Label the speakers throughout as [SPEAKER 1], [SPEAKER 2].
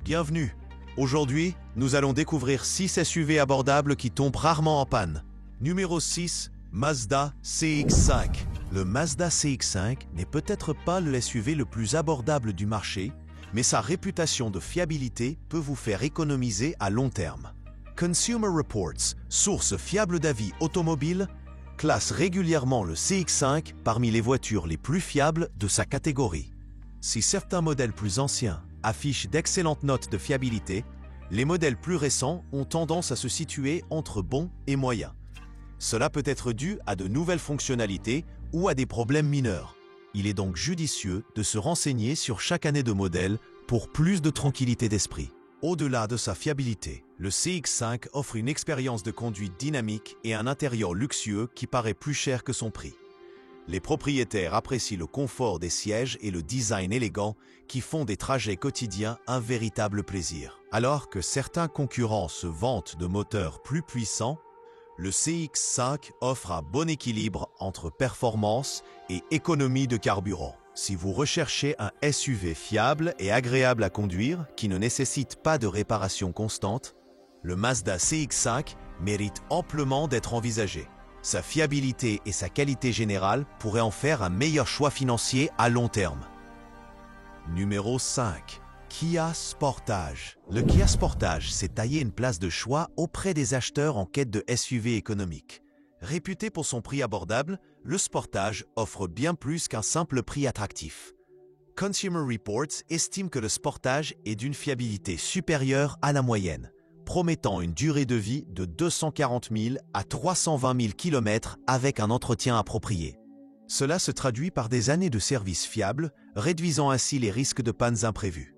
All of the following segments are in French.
[SPEAKER 1] Bienvenue. Aujourd'hui, nous allons découvrir 6 SUV abordables qui tombent rarement en panne. Numéro 6, Mazda CX-5. Le Mazda CX-5 n'est peut-être pas le SUV le plus abordable du marché, mais sa réputation de fiabilité peut vous faire économiser à long terme. Consumer Reports, source fiable d'avis automobile, classe régulièrement le CX-5 parmi les voitures les plus fiables de sa catégorie. Si certains modèles plus anciens affichent d'excellentes notes de fiabilité, les modèles plus récents ont tendance à se situer entre bons et moyens. Cela peut être dû à de nouvelles fonctionnalités ou à des problèmes mineurs. Il est donc judicieux de se renseigner sur chaque année de modèle pour plus de tranquillité d'esprit. Au-delà de sa fiabilité, le CX-5 offre une expérience de conduite dynamique et un intérieur luxueux qui paraît plus cher que son prix. Les propriétaires apprécient le confort des sièges et le design élégant qui font des trajets quotidiens un véritable plaisir. Alors que certains concurrents se vantent de moteurs plus puissants, le CX-5 offre un bon équilibre entre performance et économie de carburant. Si vous recherchez un SUV fiable et agréable à conduire qui ne nécessite pas de réparation constante, le Mazda CX-5 mérite amplement d'être envisagé. Sa fiabilité et sa qualité générale pourraient en faire un meilleur choix financier à long terme. Numéro 5. Kia Sportage. Le Kia Sportage s'est taillé une place de choix auprès des acheteurs en quête de SUV économique. Réputé pour son prix abordable, le Sportage offre bien plus qu'un simple prix attractif. Consumer Reports estime que le Sportage est d'une fiabilité supérieure à la moyenne, promettant une durée de vie de 240 000 à 320 000 km avec un entretien approprié. Cela se traduit par des années de service fiables, réduisant ainsi les risques de pannes imprévues.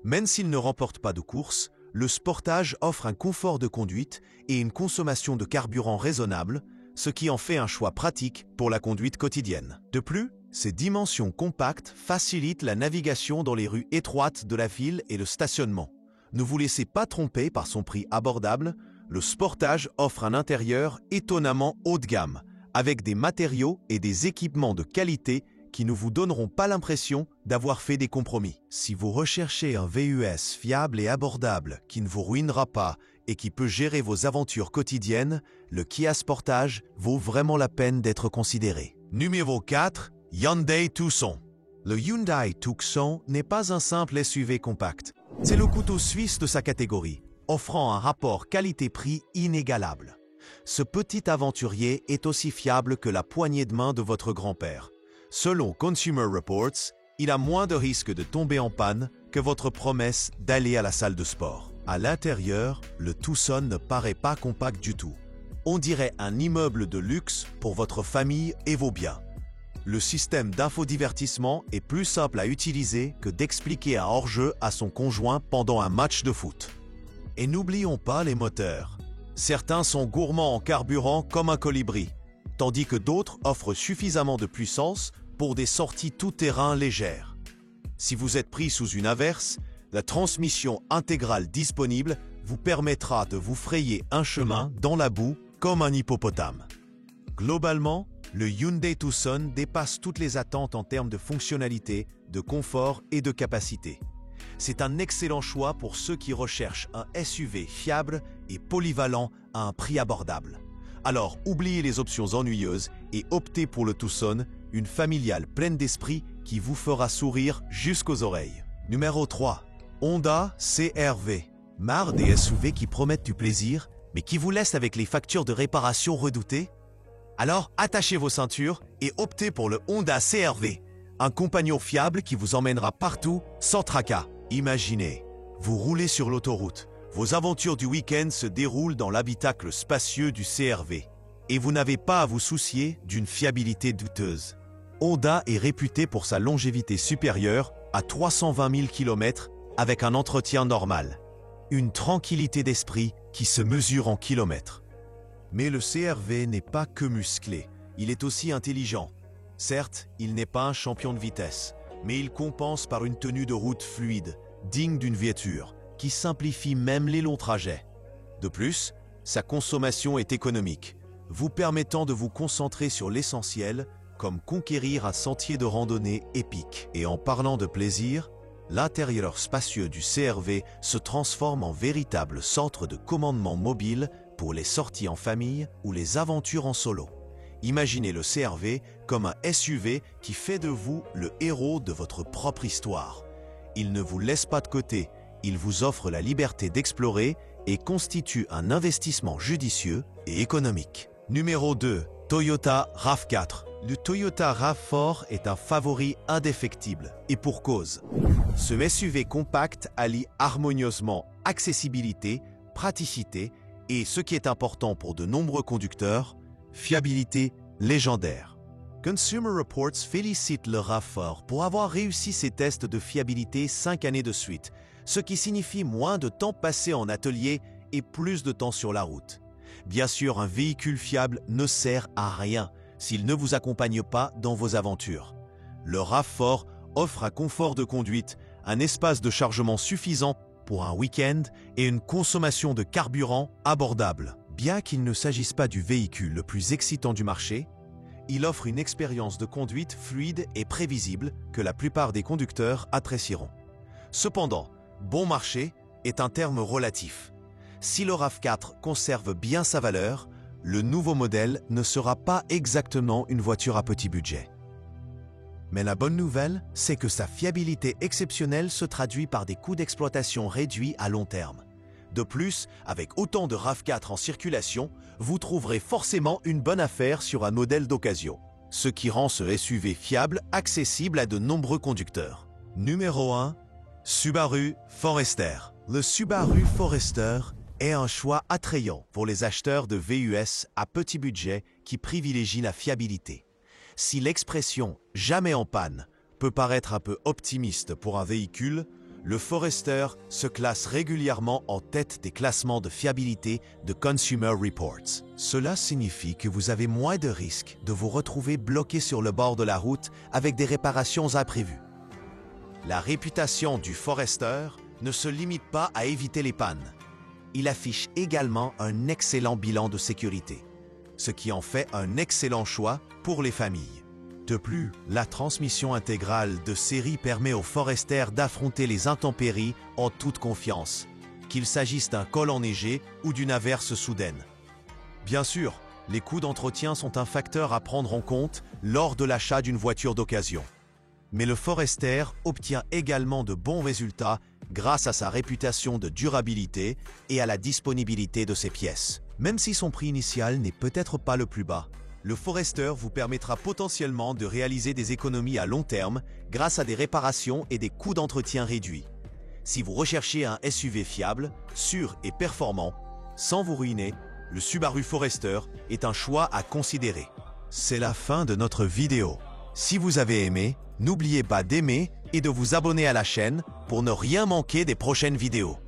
[SPEAKER 1] Même s'il ne remporte pas de course, le Sportage offre un confort de conduite et une consommation de carburant raisonnable, ce qui en fait un choix pratique pour la conduite quotidienne. De plus, ses dimensions compactes facilitent la navigation dans les rues étroites de la ville et le stationnement. Ne vous laissez pas tromper par son prix abordable, le Sportage offre un intérieur étonnamment haut de gamme, avec des matériaux et des équipements de qualité qui ne vous donneront pas l'impression d'avoir fait des compromis. Si vous recherchez un VUS fiable et abordable qui ne vous ruinera pas et qui peut gérer vos aventures quotidiennes, le Kia Sportage vaut vraiment la peine d'être considéré. Numéro 4. Hyundai Tucson. Le Hyundai Tucson n'est pas un simple SUV compact. C'est le couteau suisse de sa catégorie, offrant un rapport qualité-prix inégalable. Ce petit aventurier est aussi fiable que la poignée de main de votre grand-père. Selon Consumer Reports, il a moins de risques de tomber en panne que votre promesse d'aller à la salle de sport. À l'intérieur, le Tucson ne paraît pas compact du tout. On dirait un immeuble de luxe pour votre famille et vos biens. Le système d'infodivertissement est plus simple à utiliser que d'expliquer un hors-jeu à son conjoint pendant un match de foot. Et n'oublions pas les moteurs. Certains sont gourmands en carburant comme un colibri, tandis que d'autres offrent suffisamment de puissance pour des sorties tout-terrain légères. Si vous êtes pris sous une averse, la transmission intégrale disponible vous permettra de vous frayer un chemin dans la boue comme un hippopotame. Globalement, le Hyundai Tucson dépasse toutes les attentes en termes de fonctionnalité, de confort et de capacité. C'est un excellent choix pour ceux qui recherchent un SUV fiable et polyvalent à un prix abordable. Alors oubliez les options ennuyeuses et optez pour le Tucson, une familiale pleine d'esprit qui vous fera sourire jusqu'aux oreilles. Numéro 3. Honda CR-V. Marre des SUV qui promettent du plaisir, mais qui vous laissent avec les factures de réparation redoutées? Alors attachez vos ceintures et optez pour le Honda CR-V, un compagnon fiable qui vous emmènera partout sans tracas. Imaginez, vous roulez sur l'autoroute, vos aventures du week-end se déroulent dans l'habitacle spacieux du CR-V et vous n'avez pas à vous soucier d'une fiabilité douteuse. Honda est réputé pour sa longévité supérieure à 320 000 km avec un entretien normal. Une tranquillité d'esprit qui se mesure en kilomètres. Mais le CR-V n'est pas que musclé, il est aussi intelligent. Certes, il n'est pas un champion de vitesse, mais il compense par une tenue de route fluide, digne d'une voiture, qui simplifie même les longs trajets. De plus, sa consommation est économique, vous permettant de vous concentrer sur l'essentiel, comme conquérir un sentier de randonnée épique. Et en parlant de plaisir, l'intérieur spacieux du CR-V se transforme en véritable centre de commandement mobile pour les sorties en famille ou les aventures en solo. Imaginez le CR-V comme un SUV qui fait de vous le héros de votre propre histoire. Il ne vous laisse pas de côté, il vous offre la liberté d'explorer et constitue un investissement judicieux et économique. Numéro 2. Toyota RAV4. Le Toyota RAV4 est un favori indéfectible, et pour cause. Ce SUV compact allie harmonieusement accessibilité, praticité et, ce qui est important pour de nombreux conducteurs, fiabilité légendaire. Consumer Reports félicite le RAV4 pour avoir réussi ses tests de fiabilité 5 années de suite, ce qui signifie moins de temps passé en atelier et plus de temps sur la route. Bien sûr, un véhicule fiable ne sert à rien s'il ne vous accompagne pas dans vos aventures. Le RAV4 offre un confort de conduite, un espace de chargement suffisant pour un week-end et une consommation de carburant abordable. Bien qu'il ne s'agisse pas du véhicule le plus excitant du marché, il offre une expérience de conduite fluide et prévisible que la plupart des conducteurs apprécieront. Cependant, bon marché est un terme relatif. Si le RAV4 conserve bien sa valeur, le nouveau modèle ne sera pas exactement une voiture à petit budget. Mais la bonne nouvelle, c'est que sa fiabilité exceptionnelle se traduit par des coûts d'exploitation réduits à long terme. De plus, avec autant de RAV4 en circulation, vous trouverez forcément une bonne affaire sur un modèle d'occasion, ce qui rend ce SUV fiable accessible à de nombreux conducteurs. Numéro 1. Subaru Forester. Le Subaru Forester est un choix attrayant pour les acheteurs de VUS à petit budget qui privilégient la fiabilité. Si l'expression « jamais en panne » peut paraître un peu optimiste pour un véhicule, le Forester se classe régulièrement en tête des classements de fiabilité de Consumer Reports. Cela signifie que vous avez moins de risques de vous retrouver bloqué sur le bord de la route avec des réparations imprévues. La réputation du Forester ne se limite pas à éviter les pannes. Il affiche également un excellent bilan de sécurité, ce qui en fait un excellent choix pour les familles. De plus, la transmission intégrale de série permet au Forester d'affronter les intempéries en toute confiance, qu'il s'agisse d'un col enneigé ou d'une averse soudaine. Bien sûr, les coûts d'entretien sont un facteur à prendre en compte lors de l'achat d'une voiture d'occasion. Mais le Forester obtient également de bons résultats grâce à sa réputation de durabilité et à la disponibilité de ses pièces. Même si son prix initial n'est peut-être pas le plus bas, le Forester vous permettra potentiellement de réaliser des économies à long terme grâce à des réparations et des coûts d'entretien réduits. Si vous recherchez un SUV fiable, sûr et performant, sans vous ruiner, le Subaru Forester est un choix à considérer. C'est la fin de notre vidéo. Si vous avez aimé, n'oubliez pas d'aimer et de vous abonner à la chaîne pour ne rien manquer des prochaines vidéos.